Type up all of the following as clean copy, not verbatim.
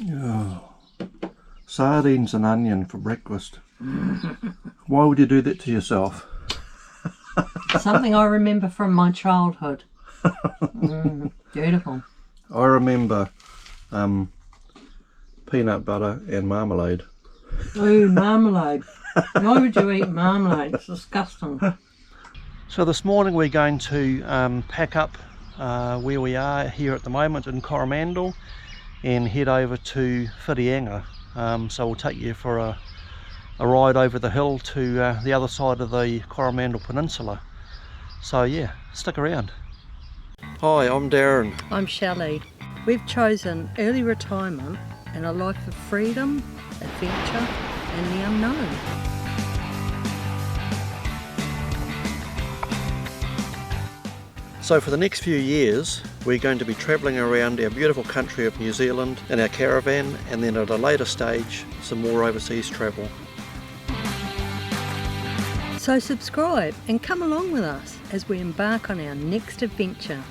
Oh, sardines and onion for breakfast. Why would you do that to yourself? Something I remember from my childhood. Beautiful. I remember peanut butter and marmalade. Ooh, marmalade. Why would you eat marmalade? It's disgusting. So this morning we're going to pack up where we are here at the moment in Coromandel and head over to Whitianga. So we'll take you for a ride over the hill to the other side of the Coromandel Peninsula. So yeah, stick around. Hi, I'm Darren. I'm Shelley. We've chosen early retirement and a life of freedom, adventure and the unknown. So for the next few years we're going to be travelling around our beautiful country of New Zealand in our caravan, and then at a later stage some more overseas travel. So subscribe and come along with us as we embark on our next adventure.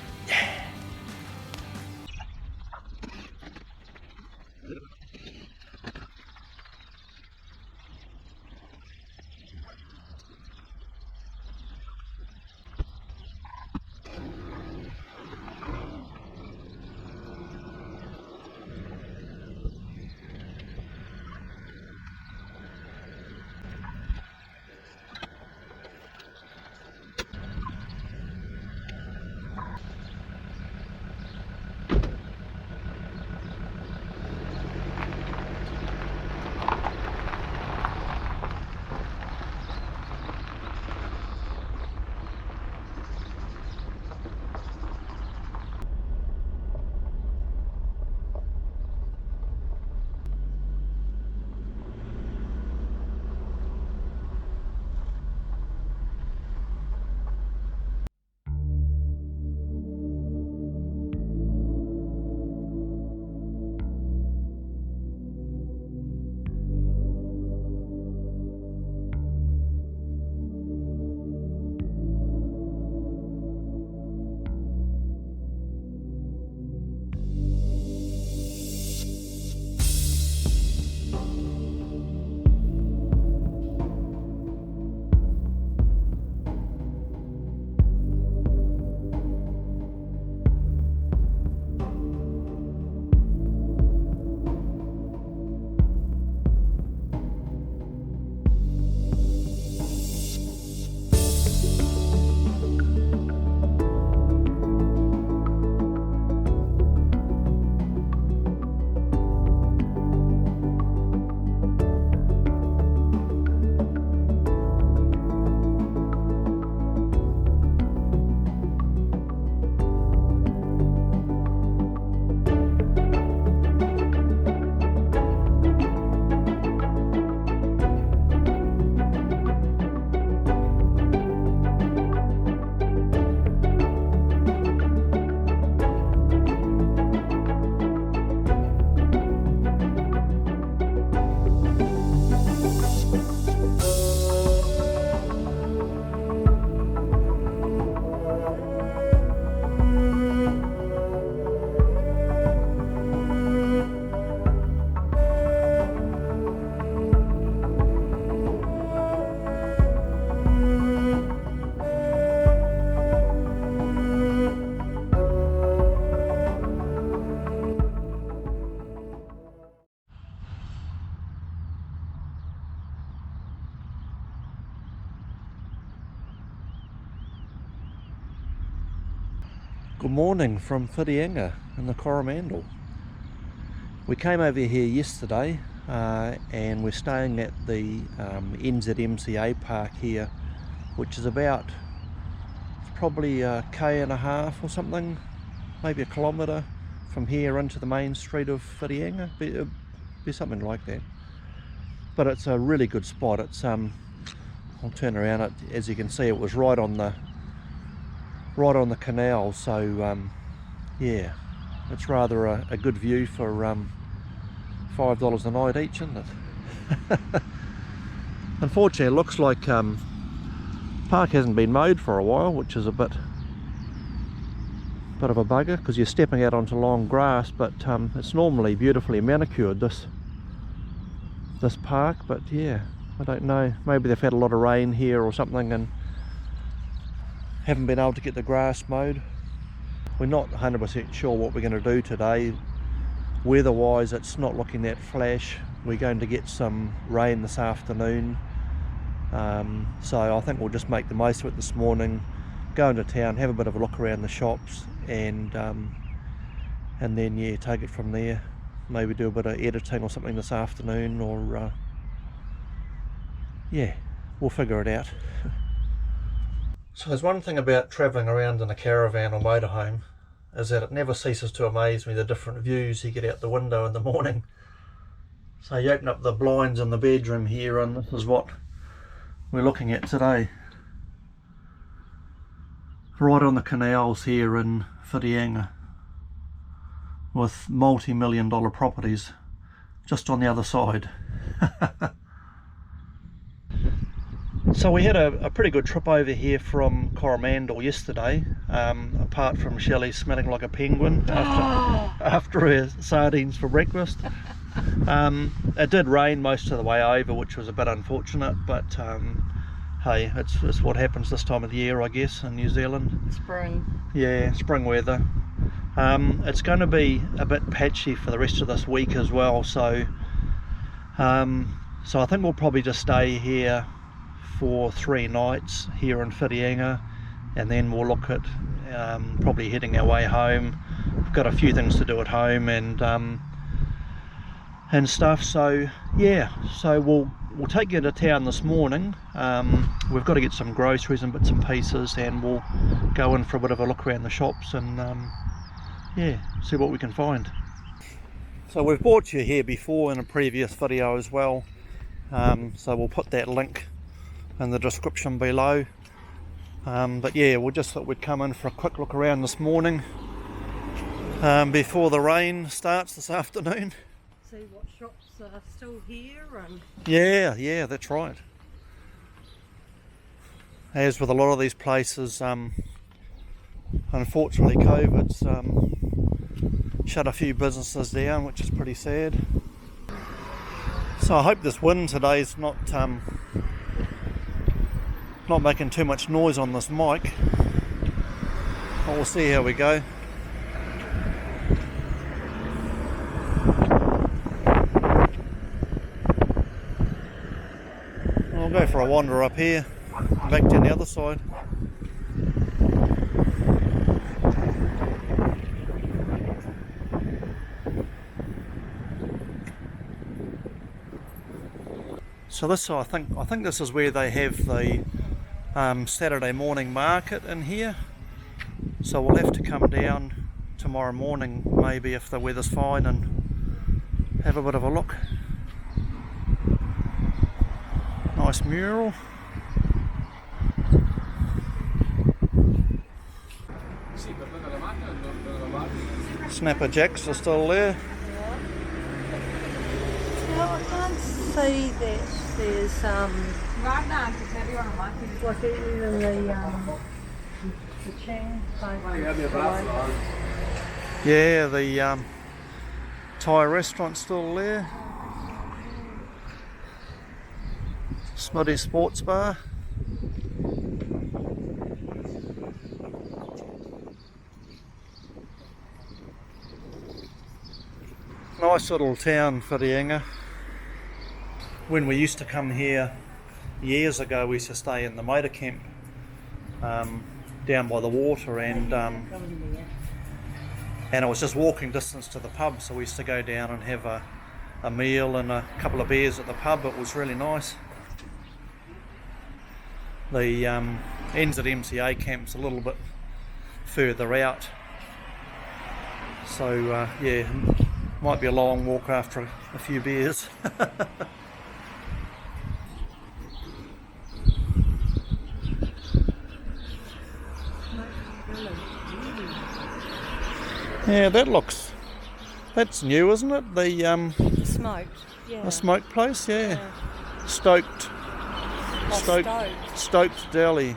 Good morning from Whitianga in the Coromandel. We came over here yesterday and we're staying at the NZMCA park here, which is about probably a k&a-half or something, maybe a kilometre from here into the main street of Whitianga, be something like that. But it's a really good spot. It's I'll turn around. As you can see, it was right on the canal, so yeah, it's rather a good view for $5 a night each, isn't it? Unfortunately, it looks like park hasn't been mowed for a while, which is a bit bit of a bugger because you're stepping out onto long grass, but it's normally beautifully manicured, this park. But yeah, I don't know, maybe they've had a lot of rain here or something and haven't been able to get the grass mowed. We're not 100% sure what we're going to do today. Weather wise, it's not looking that flash. We're going to get some rain this afternoon, so I think we'll just make the most of it this morning, go into town, have a bit of a look around the shops, and then yeah, take it from there. Maybe do a bit of editing or something this afternoon, or yeah, we'll figure it out. So there's one thing about travelling around in a caravan or motorhome, is that it never ceases to amaze me the different views you get out the window in the morning. So you open up the blinds in the bedroom here, and this is what we're looking at today. Right on the canals here in Whitianga, with multi-million dollar properties just on the other side. So we had a pretty good trip over here from Coromandel yesterday, apart from Shelley smelling like a penguin after her sardines for breakfast. It did rain most of the way over, which was a bit unfortunate, but hey, it's what happens this time of the year, I guess, in New Zealand. Spring. Yeah, spring weather. It's going to be a bit patchy for the rest of this week as well, so I think we'll probably just stay here for 3 nights here in Whitianga, and then we'll look at probably heading our way home. We've got a few things to do at home and stuff, so yeah, so we'll take you to town this morning. We've got to get some groceries and bits and pieces, and we'll go in for a bit of a look around the shops and yeah, see what we can find. So we've brought you here before in a previous video as well, so we'll put that link in the description below, but yeah, we just thought we'd come in for a quick look around this morning before the rain starts this afternoon. See what shops are still here. And yeah, that's right. As with a lot of these places, unfortunately COVID's shut a few businesses down, which is pretty sad. So I hope this wind today is not making too much noise on this mic, but we'll see how we go. I'll go for a wander up here, back down the other side. So this, I think this is where they have the Saturday morning market in here. So we'll have to come down tomorrow morning, maybe if the weather's fine, and have a bit of a look. Nice mural. Snapper jacks are still there. no, I can't see that there's like even the chain. Yeah, the Thai restaurant's still there. Smutty Sports Bar. Nice little town, Whitianga. When we used to come here years ago, we used to stay in the motor camp down by the water, and it was just walking distance to the pub, so we used to go down and have a meal and a couple of beers at the pub. It was really nice. The NZMCA camp's a little bit further out, so yeah, might be a long walk after a few beers. Yeah, that's new, isn't it? The Smoked, yeah. The smoke place, yeah. Stoked Deli.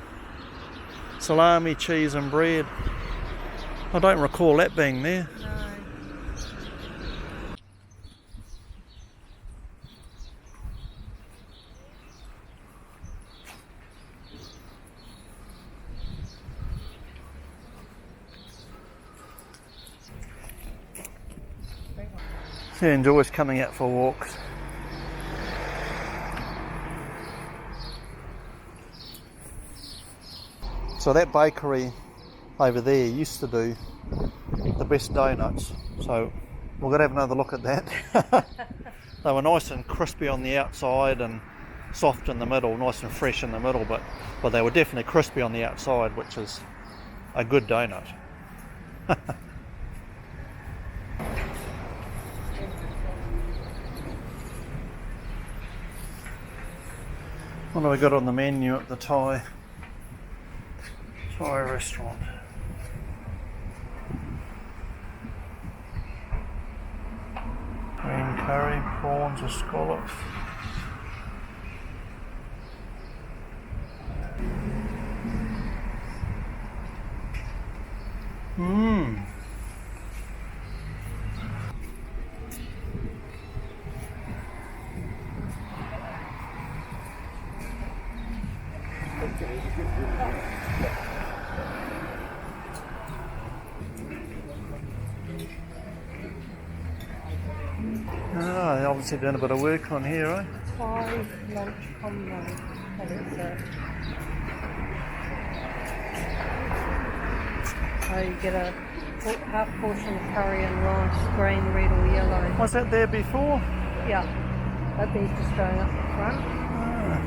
Salami, cheese and bread. I don't recall that being there. No. She enjoys coming out for walks. So that bakery over there used to do the best donuts, so we're going to have another look at that. They were nice and crispy on the outside and soft in the middle, nice and fresh in the middle, but they were definitely crispy on the outside, which is a good donut. What do we got on the menu at the Thai restaurant? Green curry, prawns or scallops. Mmm. Ah, they're obviously doing a bit of work on here, eh? Thai lunch combo. That is it. So you get a half portion of curry and rice, green, red or yellow. Was that there before? Yeah. That beef just going up the front. Ah.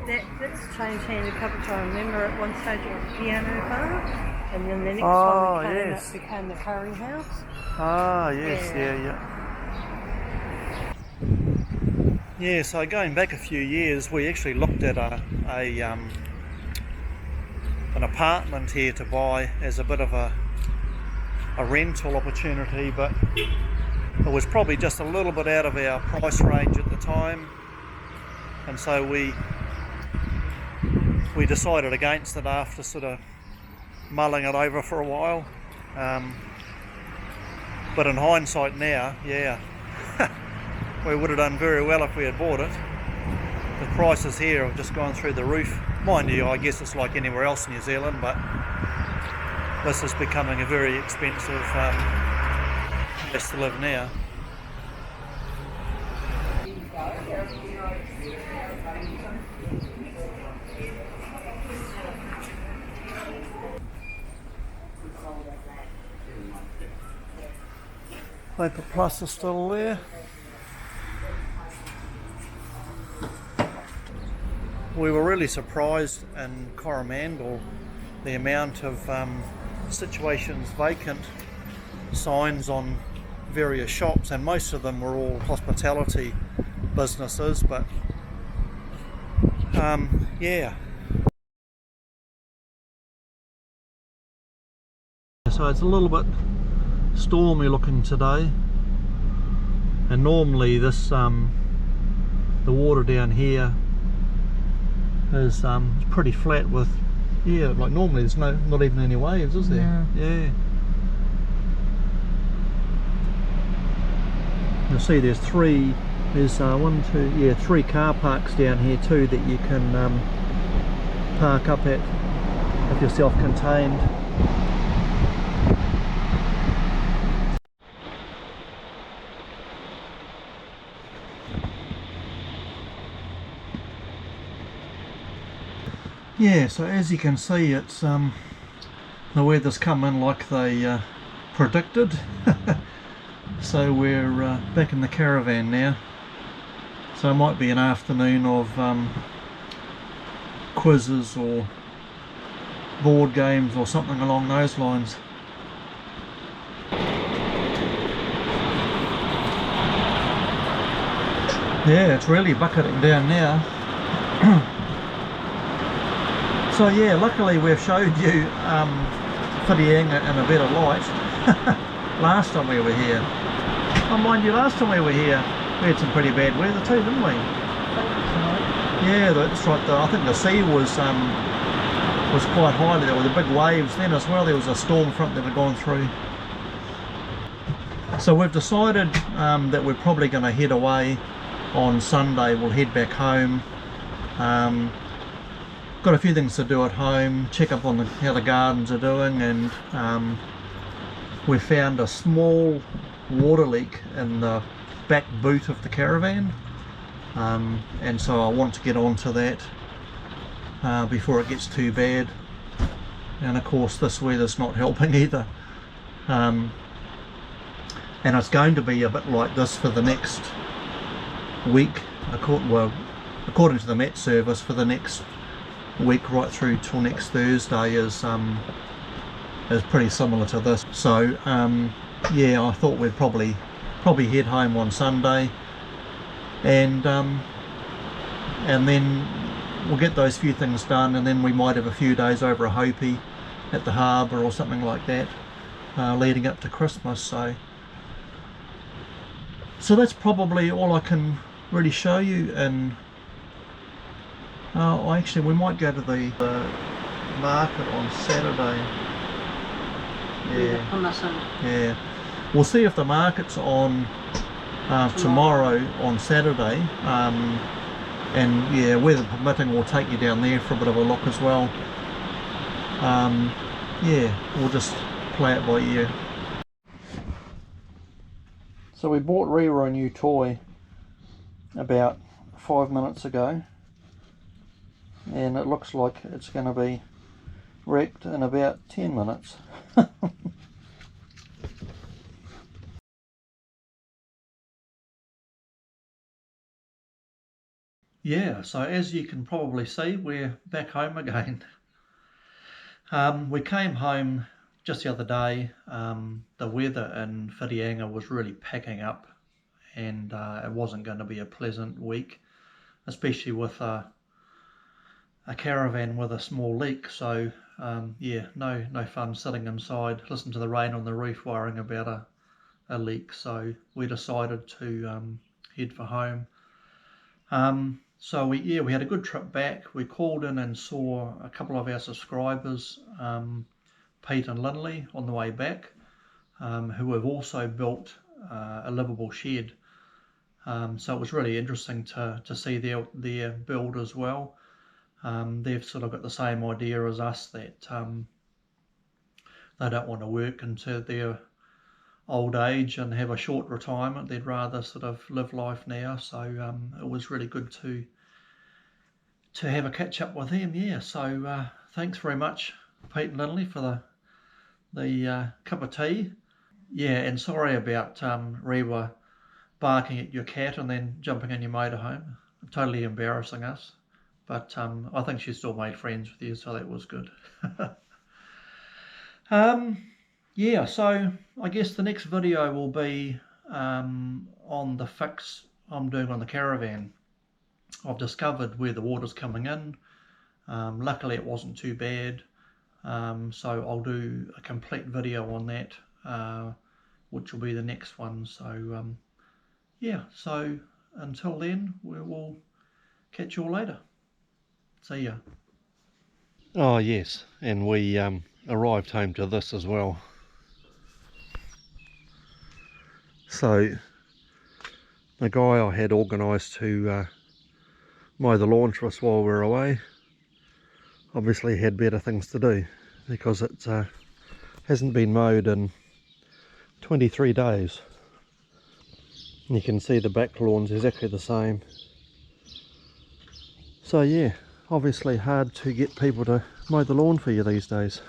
That's changed hand a couple of times. Remember at one stage it was a piano bar, and then the next Oh, time yes. it became the curry house. Ah, yes, Yeah. Yeah, so going back a few years, we actually looked at an apartment here to buy as a bit of a rental opportunity, but it was probably just a little bit out of our price range at the time, and so we decided against it after sort of mulling it over for a while. But in hindsight now, yeah, we would have done very well if we had bought it. The prices here have just gone through the roof. Mind you, I guess it's like anywhere else in New Zealand, but this is becoming a very expensive place to live now. Paper Plus is still there. We were really surprised in Coromandel the amount of situations vacant signs on various shops, and most of them were all hospitality businesses, but yeah. So it's a little bit stormy looking today, and normally this the water down here is pretty flat with, yeah, like normally there's not even any waves, is there? Yeah. You'll see there's three car parks down here too that you can park up at if you're self-contained. Yeah, so as you can see, it's the weather's come in like they predicted. So we're back in the caravan now. So it might be an afternoon of quizzes or board games or something along those lines. Yeah, it's really bucketing down now. So yeah, luckily we've showed you Whitianga in a better light last time we were here. Oh, mind you, last time we were here we had some pretty bad weather too, didn't we? Yeah, that's right. I think the sea was was quite high. There were the big waves then as well. There was a storm front that had gone through. So we've decided that we're probably going to head away on Sunday. We'll head back home. Got a few things to do at home, check up on how the gardens are doing, and we found a small water leak in the back boot of the caravan, and so I want to get onto that before it gets too bad. And of course this weather's not helping either, and it's going to be a bit like this for the next week, according to the Met service, for the next week right through till next Thursday is pretty similar to this. So yeah, I thought we'd probably head home on Sunday, and then we'll get those few things done, and then we might have a few days over a Hopi at the harbour or something like that, leading up to Christmas. So that's probably all I can really show you. And actually we might go to the market on Saturday. Yeah, on the Sunday. Yeah, we'll see if the market's on tomorrow on Saturday, and yeah, weather permitting, we'll take you down there for a bit of a look as well. Yeah, we'll just play it by ear. So we bought Rira a new toy about 5 minutes ago, and it looks like it's going to be wrecked in about 10 minutes. Yeah, so as you can probably see, we're back home again. We came home just the other day. The weather in Whitianga was really packing up, and it wasn't going to be a pleasant week, especially with a caravan with a small leak. So yeah, no fun sitting inside, listen to the rain on the roof, worrying about a leak. So we decided to head for home. So we had a good trip back. We called in and saw a couple of our subscribers, Pete and Lindley, on the way back, who have also built a livable shed. So it was really interesting to see their build as well. They've sort of got the same idea as us, that they don't want to work into their old age and have a short retirement. They'd rather sort of live life now. So it was really good to have a catch up with them. Yeah, so thanks very much, Pete and Lindley, for the cup of tea. Yeah, and sorry about Rewa barking at your cat and then jumping in your motorhome, totally embarrassing us. But I think she still made friends with you, so that was good. Yeah, so I guess the next video will be on the fix I'm doing on the caravan. I've discovered where the water's coming in. Luckily it wasn't too bad, so I'll do a complete video on that, which will be the next one. So yeah, so until then, we will catch you all later. See ya. Oh yes, and we arrived home to this as well. So the guy I had organised to mow the lawn for us while we were away obviously had better things to do, because it hasn't been mowed in 23 days. And you can see the back lawn's exactly the same. So yeah, obviously hard to get people to mow the lawn for you these days.